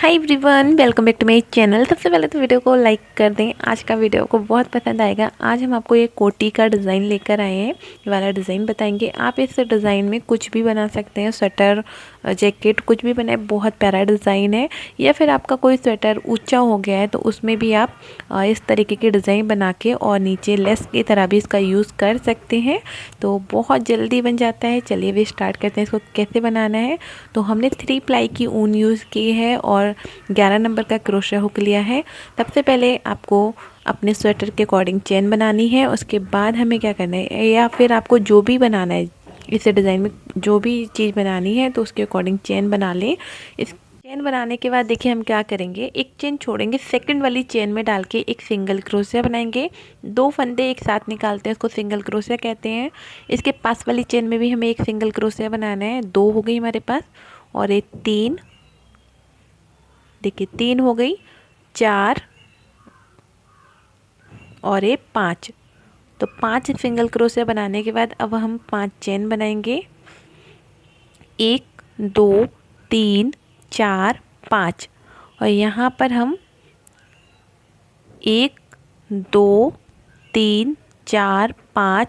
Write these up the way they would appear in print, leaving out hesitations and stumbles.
Hi everyone, welcome back to my channel. सबसे पहले तो वीडियो को लाइक कर दें। आज का वीडियो को बहुत पसंद आएगा। आज हम आपको ये कोटी का डिज़ाइन लेकर आए हैं। ये वाला डिज़ाइन बताएंगे। आप इस डिज़ाइन में कुछ भी बना सकते हैं, स्वेटर, जैकेट, कुछ भी बनाए। बहुत प्यारा डिज़ाइन है। या फिर आपका कोई स्वेटर ऊंचा हो गया है तो उसमें भी आप इस तरीके की डिज़ाइन बना के और नीचे लेस की तरह भी इसका यूज़ कर सकते हैं। तो बहुत जल्दी बन जाता है। चलिए वे स्टार्ट करते हैं इसको कैसे बनाना है। तो हमने 3 प्लाई की ऊन यूज़ की है और 11 नंबर का क्रोशा हुक लिया है। सबसे पहले आपको अपने स्वेटर के अकॉर्डिंग चेन बनानी है। उसके बाद हमें क्या करना है, या फिर आपको जो भी बनाना है इस डिज़ाइन में, जो भी चीज़ बनानी है तो उसके अकॉर्डिंग चेन बना लें। इस चेन बनाने के बाद देखिए हम क्या करेंगे, एक चेन छोड़ेंगे, सेकंड वाली चेन में डाल के एक सिंगल क्रोशिया बनाएंगे। 2 फंदे एक साथ निकालते हैं, उसको सिंगल क्रोशिया कहते हैं। इसके पास वाली चेन में भी हमें एक सिंगल क्रोशिया बनाना है। 2 हो गई हमारे पास, और एक 3, देखिए 3 हो गई, 4 और ये 5। तो 5 सिंगल क्रोशिया बनाने के बाद अब हम 5 चेन बनाएंगे। 1 2 3 4 5, और यहाँ पर हम 1 2 3 4 5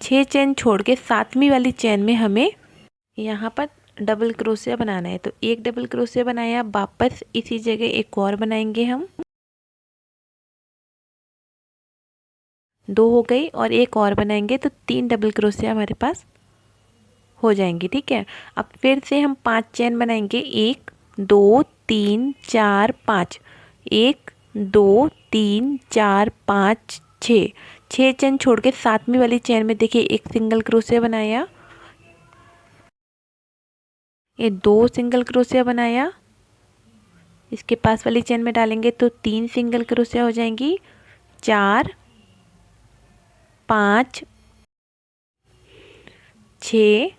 6 चेन छोड़ के 7वीं वाली चेन में हमें यहाँ पर डबल क्रोशिया बनाना है। तो एक डबल क्रोशिया बनाया, वापस इसी जगह एक और बनाएंगे हम। 2 हो गई, और एक और बनाएंगे तो 3 डबल क्रोशिया हमारे पास हो जाएंगी। ठीक है, अब फिर से हम 5 चेन बनाएंगे। 1 2 3 4 5, 1 2 3 4 5 6 चेन छोड़ के 7वीं वाली चेन में देखिए एक सिंगल क्रोशिया बनाया, ये 2 सिंगल क्रोशिया बनाया। इसके पास वाली चेन में डालेंगे तो 3 सिंगल क्रोशिया हो जाएंगी। 4 5 6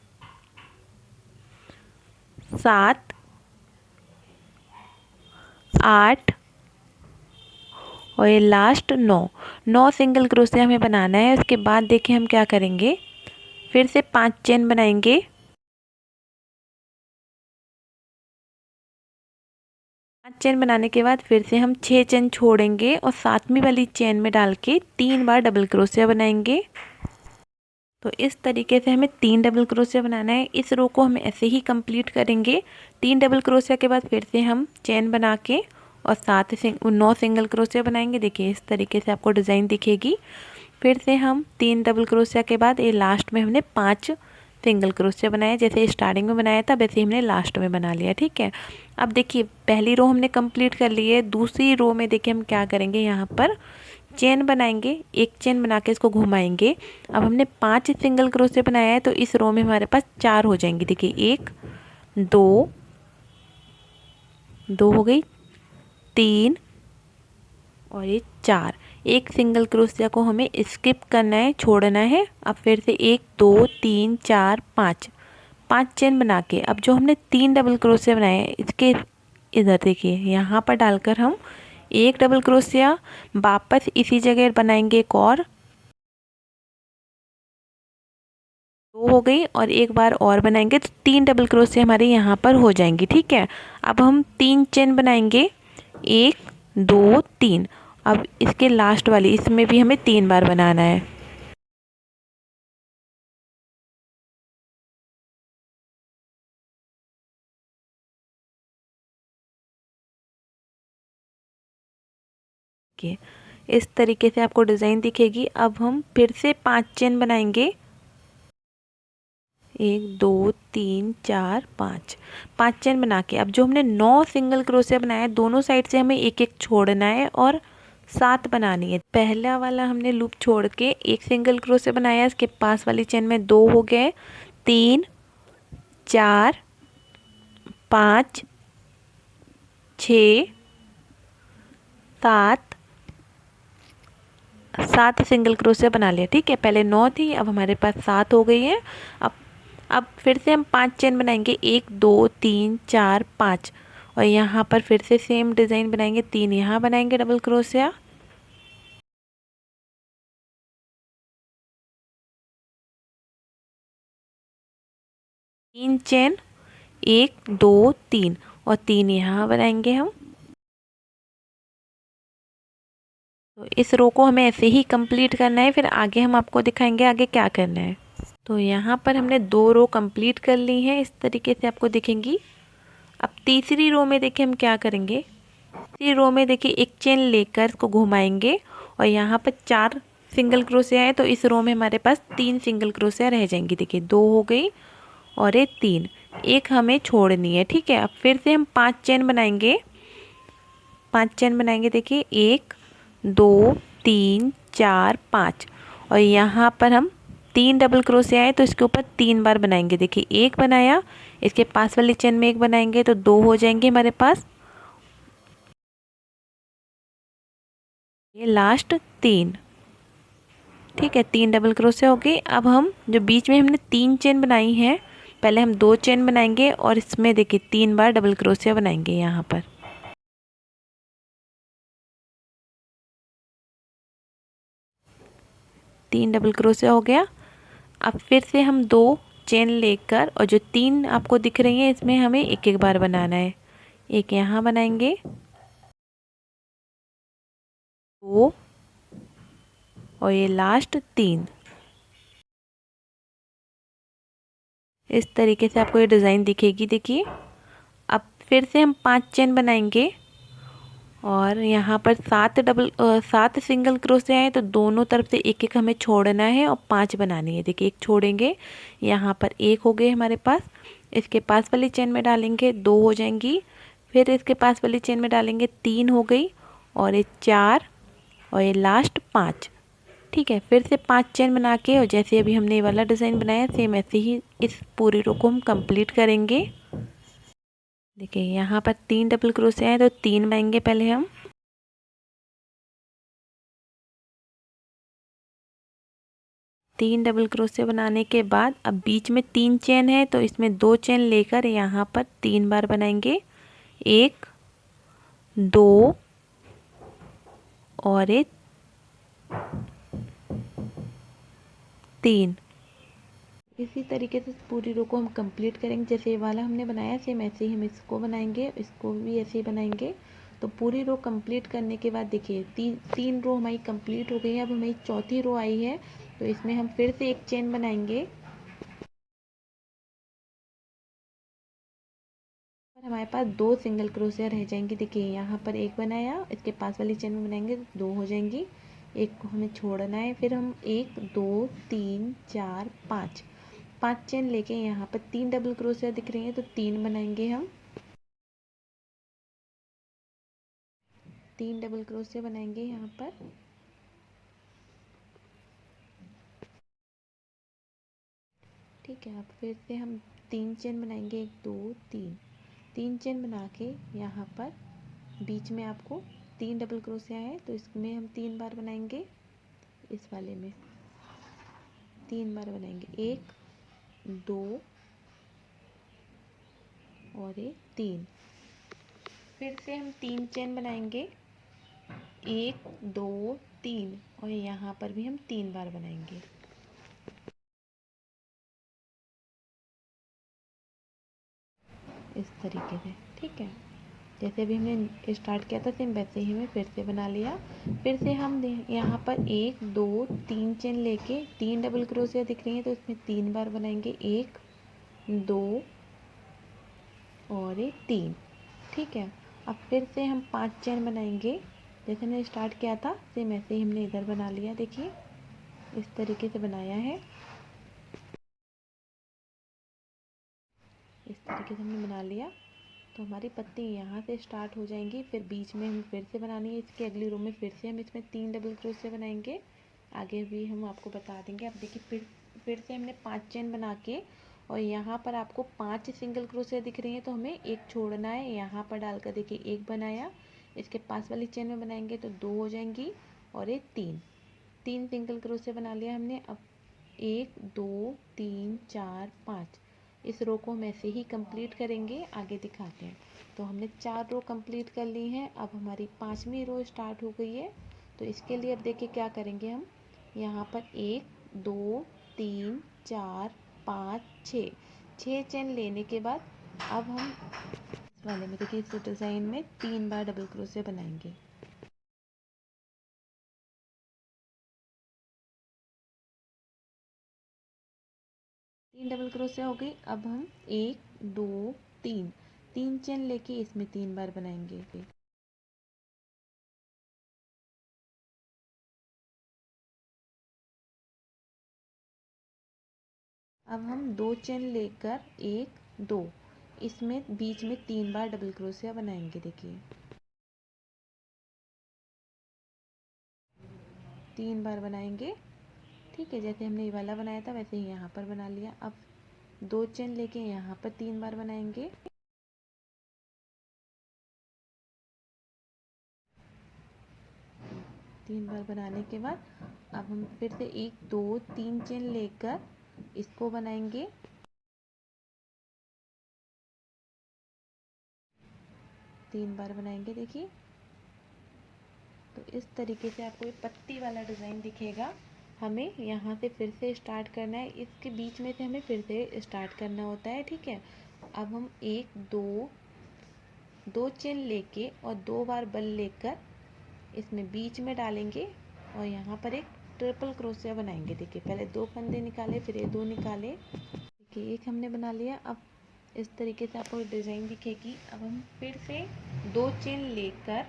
7 8, और ये लास्ट 9 सिंगल क्रोशिया हमें बनाना है। उसके बाद देखिए हम क्या करेंगे, फिर से 5 चेन बनाएंगे। 5 चेन बनाने के बाद फिर से हम 6 चेन छोड़ेंगे और 7वीं वाली चेन में डाल के 3 बार डबल क्रोशिया बनाएंगे। तो इस तरीके से हमें 3 डबल क्रोशिया बनाना है। इस रो को हम ऐसे ही कंप्लीट करेंगे। 3 डबल क्रोशिया के बाद फिर से हम चेन बना के और 9 सिंगल क्रोशिया बनाएंगे। देखिए इस तरीके से आपको डिज़ाइन दिखेगी। फिर से हम 3 डबल क्रोशिया के बाद ये लास्ट में हमने 5 सिंगल क्रोशिया बनाया। जैसे स्टार्टिंग में बनाया था वैसे ही हमने लास्ट में बना लिया। ठीक है, अब देखिए पहली रो हमने कंप्लीट कर ली है। दूसरी रो में देखिए हम क्या करेंगे, यहाँ पर चेन बनाएंगे। एक चेन बना के इसको घुमाएंगे। अब हमने 5 सिंगल क्रोशिया बनाया है तो इस रो में हमारे पास 4 हो जाएंगी। देखिए 1 2 2 हो गई, 3 और ये 4। एक सिंगल क्रोशिया को हमें स्किप करना है, छोड़ना है। अब फिर से 1 2 3 4 5 चेन बना के अब जो हमने 3 डबल क्रोशिया बनाए हैं इसके इधर देखिए यहाँ पर डालकर हम एक डबल क्रोशिया वापस इसी जगह बनाएंगे एक और। 2 हो गई, और एक बार और बनाएंगे तो 3 डबल क्रोशिया हमारे यहाँ पर हो जाएंगी। ठीक है, अब हम 3 चेन बनाएंगे। 1 2 3, अब इसके लास्ट वाली इसमें भी हमें 3 बार बनाना है। इस तरीके से आपको डिज़ाइन दिखेगी। अब हम फिर से 5 चेन बनाएंगे। 1 2 3 4 5 चेन बना के अब जो हमने 9 सिंगल क्रोशिया बनाया है दोनों साइड से हमें एक एक छोड़ना है और 7 बनानी है। पहला वाला हमने लूप छोड़ के एक सिंगल क्रोशिया बनाया, इसके पास वाली चेन में 2 हो गए, 3 4 5 6 7 सिंगल क्रोशिया बना लिया। ठीक है, पहले 9 थी, अब हमारे पास 7 हो गई है। अब फिर से हम 5 चेन बनाएंगे। 1 2 3 4 5, और यहाँ पर फिर से सेम डिज़ाइन बनाएंगे। 3 यहाँ बनाएंगे डबल क्रोशिया, 3 चेन, 1 2 3, और 3 यहाँ बनाएंगे हम। तो इस रो को हमें ऐसे ही कंप्लीट करना है, फिर आगे हम आपको दिखाएंगे आगे क्या करना है। तो यहाँ पर हमने 2 रो कंप्लीट कर ली हैं, इस तरीके से आपको दिखेंगी। अब तीसरी रो में देखिए हम क्या करेंगे। तीसरी रो में देखिए एक चेन लेकर इसको घुमाएंगे और यहाँ पर 4 सिंगल क्रोशिया है, तो इस रो में हमारे पास 3 सिंगल क्रोशिया रह जाएंगी। देखिए 2 हो गई और ये 3, एक हमें छोड़नी है। ठीक है, अब फिर से हम 5 चेन बनाएंगे। 5 चेन बनाएंगे, देखिए 1 2 3 4 5, और यहाँ पर हम 3 डबल क्रोशिया है, तो इसके ऊपर 3 बार बनाएंगे। देखिए एक बनाया, इसके पास वाली चेन में एक बनाएंगे तो 2 हो जाएंगे हमारे पास। ये लास्ट 3। ठीक है, 3 डबल क्रोशिया हो गई। अब हम जो बीच में हमने 3 चेन बनाई है, पहले हम 2 चेन बनाएंगे और इसमें देखिए 3 बार डबल क्रोशिया बनाएंगे। यहाँ पर 3 डबल क्रोशिया हो गया। अब फिर से हम 2 चेन लेकर और जो 3 आपको दिख रही हैं इसमें हमें एक एक बार बनाना है। एक यहाँ बनाएंगे, 2 और ये लास्ट 3। इस तरीके से आपको ये डिज़ाइन दिखेगी। देखिए अब फिर से हम 5 चेन बनाएंगे और यहाँ पर 7 सिंगल क्रोशिया है, तो दोनों तरफ से एक एक हमें छोड़ना है और 5 बनानी है। देखिए एक छोड़ेंगे, यहाँ पर एक हो गए हमारे पास। इसके पास वाली चेन में डालेंगे 2 हो जाएंगी, फिर इसके पास वाली चेन में डालेंगे 3 हो गई, और ये 4 और ये लास्ट 5। ठीक है, फिर से 5 चेन बना के और जैसे अभी हमने ये वाला डिज़ाइन बनाया सेम ऐसे ही इस पूरी रो को हम कंप्लीट करेंगे। देखिए यहाँ पर 3 डबल क्रोशिया है, तो 3 बनाएंगे पहले हम। 3 डबल क्रोशिया बनाने के बाद अब बीच में 3 चेन है, तो इसमें 2 चेन लेकर यहाँ पर 3 बार बनाएंगे। 1 2 और एक 3। इसी तरीके से पूरी रो को हम कंप्लीट करेंगे। जैसे ये वाला हमने बनाया सेम ऐसे ही हम इसको बनाएंगे, इसको भी ऐसे ही बनाएंगे। तो पूरी रो कंप्लीट करने के बाद देखिए 3 रो हमारी कंप्लीट हो गई है। अब हमारी चौथी रो आई है, तो इसमें हम फिर से एक चेन बनाएंगे और हमारे पास 2 सिंगल क्रोशिया रह जाएंगी। देखिए यहाँ पर एक बनाया, इसके पास वाली चेन में बनाएंगे तो 2 हो जाएंगी, एक को हमें छोड़ना है। फिर हम 1 2 3 4 5, 5 चेन लेके यहाँ पर 3 डबल क्रोशिया दिख रही है, तो 3 बनाएंगे हम। 3 डबल क्रोशिया बनाएंगे यहाँ पर। ठीक है, अब फिर से हम 3 चेन बनाएंगे, 1 2 3। 3 चेन बना के यहाँ पर बीच में आपको 3 डबल क्रोशिया है, तो इसमें हम 3 बार बनाएंगे। इस वाले में 3 बार बनाएंगे, 1 2 और ये 3। फिर से हम 3 चेन बनाएंगे, 1 2 3, और यहाँ पर भी हम 3 बार बनाएंगे। इस तरीके से। ठीक है, जैसे अभी हमने स्टार्ट किया था सेम वैसे ही हमें फिर से बना लिया। फिर से हम यहाँ पर 1 2 3 चेन लेके 3 डबल क्रोशिया दिख रही है, तो इसमें 3 बार बनाएंगे, 1 2 और ये 3। ठीक है, अब फिर से हम 5 चेन बनाएंगे। जैसे हमने स्टार्ट किया था सेम ऐसे ही हमने इधर बना लिया। देखिए इस तरीके से बनाया है, इस तरीके से हमने बना लिया। तो हमारी पत्ती यहाँ से स्टार्ट हो जाएंगी, फिर बीच में हम फिर से बनानी है। इसके अगली रो में फिर से हम इसमें 3 डबल क्रोशिया बनाएंगे। आगे भी हम आपको बता देंगे। अब देखिए फिर से हमने 5 चेन बना के और यहाँ पर आपको 5 सिंगल क्रोशिया दिख रही है, तो हमें एक छोड़ना है। यहाँ पर डालकर देखिए एक बनाया, इसके पास वाली चेन में बनाएंगे तो 2 हो जाएंगी, और एक 3 सिंगल क्रोशिया बना लिया हमने। अब 1 2 3 4 5, इस रो को हम ऐसे ही कंप्लीट करेंगे, आगे दिखाते हैं। तो हमने 4 रो कंप्लीट कर ली हैं। अब हमारी 5वीं रो स्टार्ट हो गई है। तो इसके लिए अब देखिए क्या करेंगे हम। यहाँ पर 1 2 3 4 5 6 चेन लेने के बाद अब हम वाले में देखिए इस डिज़ाइन में 3 बार डबल क्रोशिया बनाएंगे। 3 डबल क्रोशिया हो गई। अब हम 1 2 3 3 चेन लेके इसमें 3 बार बनाएंगे। अब हम 2 चेन लेकर 1 2 इसमें बीच में 3 बार डबल क्रोशिया बनाएंगे। देखिए 3 बार बनाएंगे। ठीक है, जैसे हमने ये वाला बनाया था वैसे ही यहाँ पर बना लिया। अब 2 चेन लेके यहाँ पर 3 बार बनाएंगे। तीन बार बनाने के बाद अब हम फिर से 1 2 3 चेन लेकर इसको बनाएंगे। तीन बार बनाएंगे। देखिए तो इस तरीके से आपको ये पत्ती वाला डिज़ाइन दिखेगा। हमें यहाँ से फिर से स्टार्ट करना है, इसके बीच में से हमें फिर से स्टार्ट करना होता है। ठीक है, अब हम 1 2 चेन लेके और 2 बार बल लेकर इसमें बीच में डालेंगे और यहाँ पर एक ट्रिपल क्रोशिया बनाएंगे। देखिए पहले 2 फंदे निकाले, फिर ये 2 निकाले। देखिए एक हमने बना लिया। अब इस तरीके से आपको डिज़ाइन दिखेगी। अब हम फिर से 2 चेन लेकर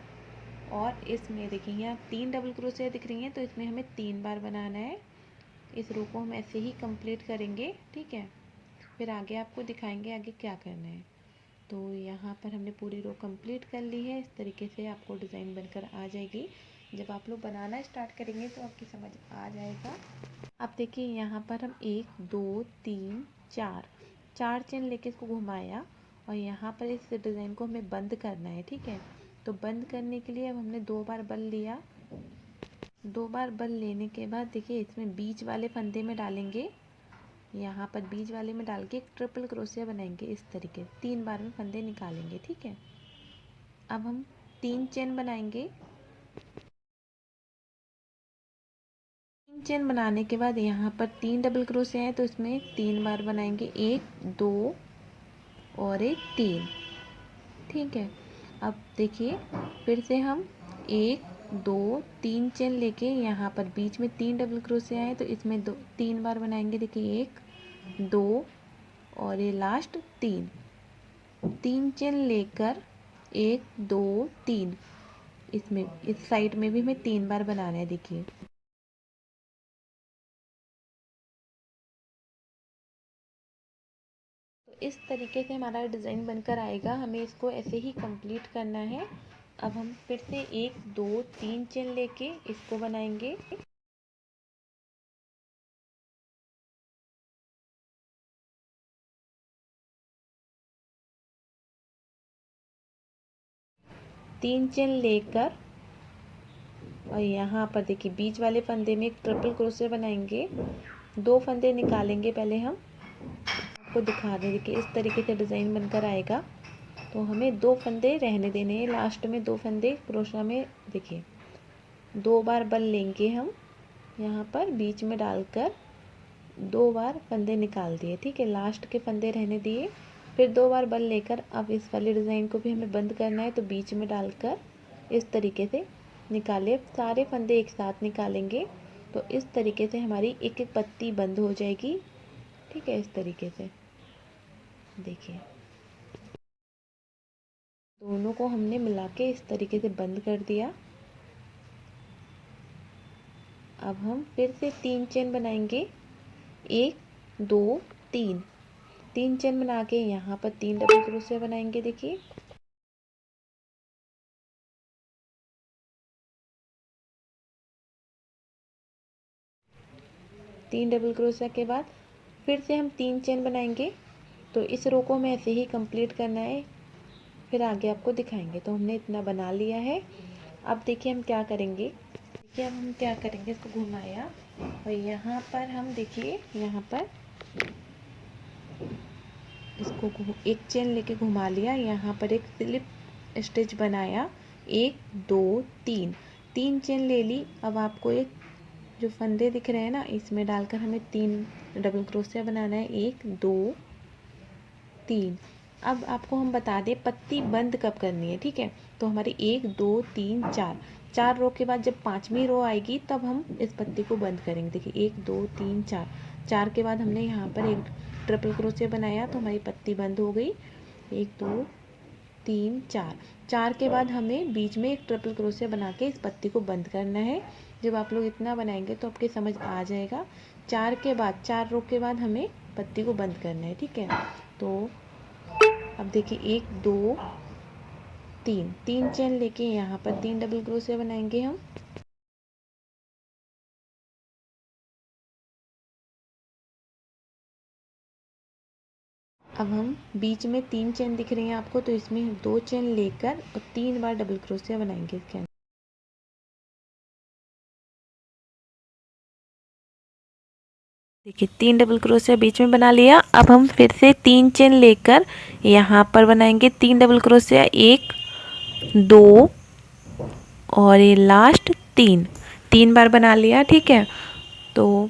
और इसमें देखिए यहाँ 3 डबल क्रोशिया दिख रही हैं, तो इसमें हमें 3 बार बनाना है। इस रो को हम ऐसे ही कंप्लीट करेंगे। ठीक है, फिर आगे आपको दिखाएंगे आगे क्या करना है। तो यहाँ पर हमने पूरी रो कंप्लीट कर ली है। इस तरीके से आपको डिज़ाइन बनकर आ जाएगी। जब आप लोग बनाना स्टार्ट करेंगे तो आपकी समझ आ जाएगा। अब देखिए यहाँ पर हम 1 2 3 4 चेन लेके इसको घुमाया और यहाँ पर इस डिज़ाइन को हमें बंद करना है। ठीक है, तो बंद करने के लिए अब हमने 2 बार बल लिया। 2 बार बल लेने के बाद देखिए इसमें बीच वाले फंदे में डालेंगे। यहाँ पर बीच वाले में डाल के एक ट्रिपल क्रोशिया बनाएंगे। इस तरीके 3 बार में फंदे निकालेंगे। ठीक है, अब हम 3 चेन बनाएंगे। 3 चेन बनाने के बाद यहाँ पर 3 डबल क्रोशिया है, तो इसमें 3 बार बनाएंगे। 1 2 और एक 3। ठीक है, अब देखिए फिर से हम 1 2 3 चेन लेके यहाँ पर बीच में 3 डबल क्रोशिया है, तो इसमें 3 बार बनाएंगे। देखिए 1 2 और ये लास्ट 3 चेन लेकर 1 2 3 इसमें इस साइड में भी हमें 3 बार बनाना है। देखिए तो इस तरीके से हमारा डिज़ाइन बनकर आएगा। हमें इसको ऐसे ही कंप्लीट करना है। अब हम फिर से 1 2 3 चेन लेके इसको बनाएंगे। तीन चेन लेकर और यहाँ पर देखिए बीच वाले फंदे में एक ट्रिपल क्रोशिया बनाएंगे। 2 फंदे निकालेंगे। पहले हम आपको दिखा दें, देखिए इस तरीके से डिज़ाइन बनकर आएगा। तो हमें 2 फंदे रहने देने हैं। लास्ट में 2 फंदे क्रोशिया में देखिए 2 बार बल लेंगे हम यहाँ पर बीच में डालकर 2 बार फंदे निकाल दिए। ठीक है, लास्ट के फंदे रहने दिए, फिर 2 बार बल लेकर अब इस वाले डिज़ाइन को भी हमें बंद करना है, तो बीच में डालकर इस तरीके से निकाले। सारे फंदे एक साथ निकालेंगे तो इस तरीके से हमारी एक एक पत्ती बंद हो जाएगी। ठीक है, इस तरीके से देखिए दोनों को हमने मिला के इस तरीके से बंद कर दिया। अब हम फिर से 3 चेन बनाएंगे। 1 2 3 चेन बना के यहाँ पर 3 डबल क्रोशिया बनाएंगे। देखिए तीन डबल क्रोशिया के बाद फिर से हम 3 चेन बनाएंगे। तो इस रो को हमें ऐसे ही कंप्लीट करना है, फिर आगे आपको दिखाएंगे। तो हमने इतना बना लिया है। अब देखिए हम क्या करेंगे। देखिए अब हम क्या करेंगे, इसको घुमाया और यहाँ पर हम देखिए यहाँ पर इसको एक चेन लेके घुमा लिया। यहाँ पर एक स्लिप स्टिच बनाया। 1 2 3 चेन ले ली। अब आपको एक जो फंदे दिख रहे हैं ना, इसमें डालकर हमें 3 डबल क्रोशिया बनाना है। 1 2 3। अब आपको हम बता दें पत्ती बंद कब करनी है, ठीक है। तो हमारी 1 2 3 4 4 रो के बाद जब 5वीं रो आएगी तब हम इस पत्ती को बंद करेंगे। देखिए 1 2 3 4 4 के बाद हमने यहाँ पर एक ट्रिपल क्रोशिया बनाया तो हमारी पत्ती बंद हो गई। 1 2 3 4 4 के बाद हमें बीच में एक ट्रिपल क्रोशिया बना के इस पत्ती को बंद करना है। जब आप लोग इतना बनाएंगे तो आपके समझ आ जाएगा। 4 के बाद 4 रो के बाद हमें पत्ती को बंद करना है, ठीक है। तो अब देखिए 1 2 3 3 चेन लेके यहाँ पर 3 डबल क्रोशिया बनाएंगे हम। अब हम बीच में 3 चेन दिख रही हैं आपको, तो इसमें 2 चेन लेकर और 3 बार डबल क्रोशिया बनाएंगे इसके अंदर। देखिए 3 डबल क्रोशिया बीच में बना लिया। अब हम फिर से 3 चेन लेकर यहाँ पर बनाएंगे 3 डबल क्रोशिया, 1 2 और ये लास्ट 3 बार बना लिया, ठीक है। तो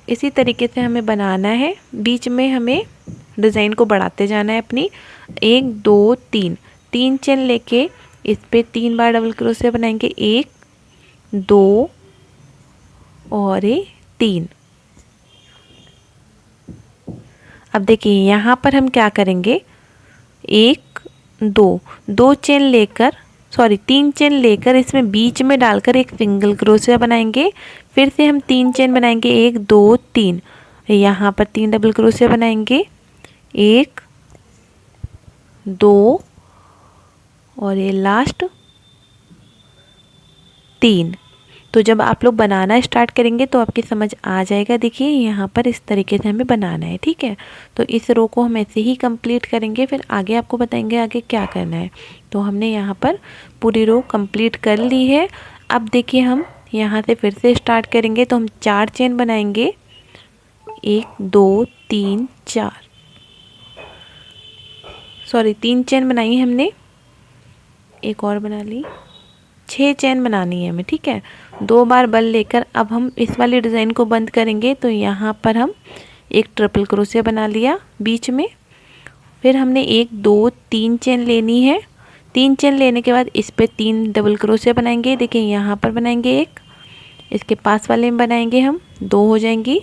इसी तरीके से हमें बनाना है। बीच में हमें डिज़ाइन को बढ़ाते जाना है अपनी। 1 2 3 चेन लेके इस पे 3 बार डबल क्रोशिया बनाएंगे, 1 2 और ये 3। अब देखिए यहाँ पर हम क्या करेंगे, 1 2 चेन लेकर, सॉरी 3 चेन लेकर इसमें बीच में डालकर एक सिंगल क्रोशिया बनाएंगे। फिर से हम 3 चेन बनाएंगे, 1 2 3, यहाँ पर 3 डबल क्रोशिया बनाएंगे, 1 2 और ये लास्ट 3। तो जब आप लोग बनाना स्टार्ट करेंगे तो आपकी समझ आ जाएगा। देखिए यहाँ पर इस तरीके से हमें बनाना है, ठीक है। तो इस रो को हम ऐसे ही कंप्लीट करेंगे, फिर आगे आपको बताएंगे आगे क्या करना है। तो हमने यहाँ पर पूरी रो कंप्लीट कर ली है। अब देखिए हम यहाँ से फिर से स्टार्ट करेंगे। तो हम 4 चेन बनाएंगे, 1 2 3 4, सॉरी 3 चेन बनाई हमने, एक और बना ली, 6 चेन बनानी है हमें, ठीक है। 2 बार बल लेकर अब हम इस वाली डिज़ाइन को बंद करेंगे। तो यहाँ पर हम एक ट्रिपल क्रोशिया बना लिया बीच में। फिर हमने 1 2 3 चेन लेनी है। 3 चेन लेने के बाद इस पे 3 डबल क्रोशिया बनाएंगे। देखिए यहाँ पर बनाएंगे एक, इसके पास वाले में बनाएंगे हम 2 हो जाएंगी,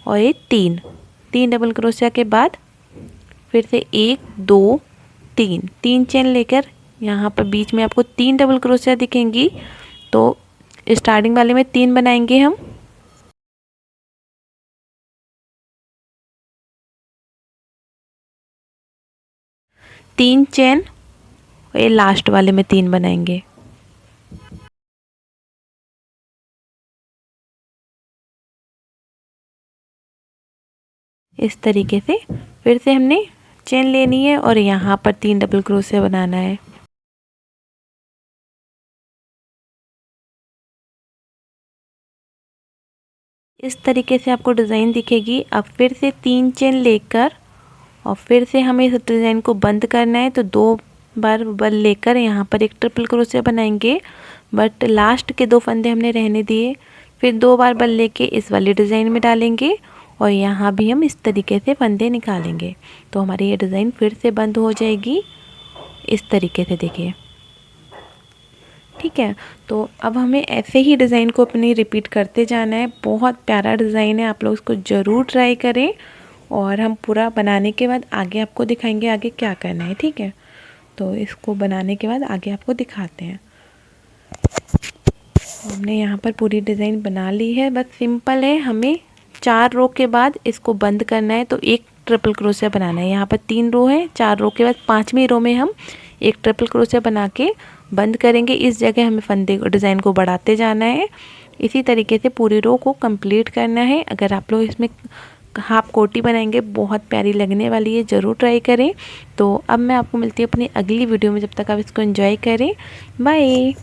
और ये 3 डबल क्रोशिया के बाद फिर से 1 2 3 चेन लेकर यहाँ पर बीच में आपको 3 डबल क्रोशिया दिखेंगी। तो स्टार्टिंग वाले में 3 बनाएंगे हम, तीन चेन, ये लास्ट वाले में 3 बनाएंगे। इस तरीके से फिर से हमने चेन लेनी है और यहाँ पर 3 डबल क्रोशिया बनाना है। इस तरीके से आपको डिज़ाइन दिखेगी। अब फिर से 3 चेन लेकर और फिर से हमें इस डिज़ाइन को बंद करना है। तो 2 बार बल लेकर यहाँ पर एक ट्रिपल क्रोशिया बनाएंगे, बट लास्ट के 2 फंदे हमने रहने दिए। फिर 2 बार बल लेके इस वाली डिज़ाइन में डालेंगे और यहाँ भी हम इस तरीके से फंदे निकालेंगे। तो हमारी ये डिज़ाइन फिर से बंद हो जाएगी इस तरीके से, देखिए, ठीक है। तो अब हमें ऐसे ही डिज़ाइन को अपनी रिपीट करते जाना है। बहुत प्यारा डिज़ाइन है, आप लोग इसको ज़रूर ट्राई करें। और हम पूरा बनाने के बाद आगे आपको दिखाएंगे आगे क्या करना है, ठीक है। तो इसको बनाने के बाद आगे आपको दिखाते हैं। हमने यहाँ पर पूरी डिज़ाइन बना ली है, बस सिंपल है। हमें 4 रो के बाद इसको बंद करना है। तो एक ट्रिपल क्रोशिया बनाना है। यहाँ पर 3 रो है, 4 रो के बाद 5वीं रो में हम एक ट्रिपल क्रोशिया बना के बंद करेंगे। इस जगह हमें फंदे डिज़ाइन को बढ़ाते जाना है। इसी तरीके से पूरी रो को कंप्लीट करना है। अगर आप लोग इसमें हाफ कोटी बनाएंगे, बहुत प्यारी लगने वाली है, ज़रूर ट्राई करें। तो अब मैं आपको मिलती हूँ अपनी अगली वीडियो में, जब तक आप इसको एंजॉय करें। बाय।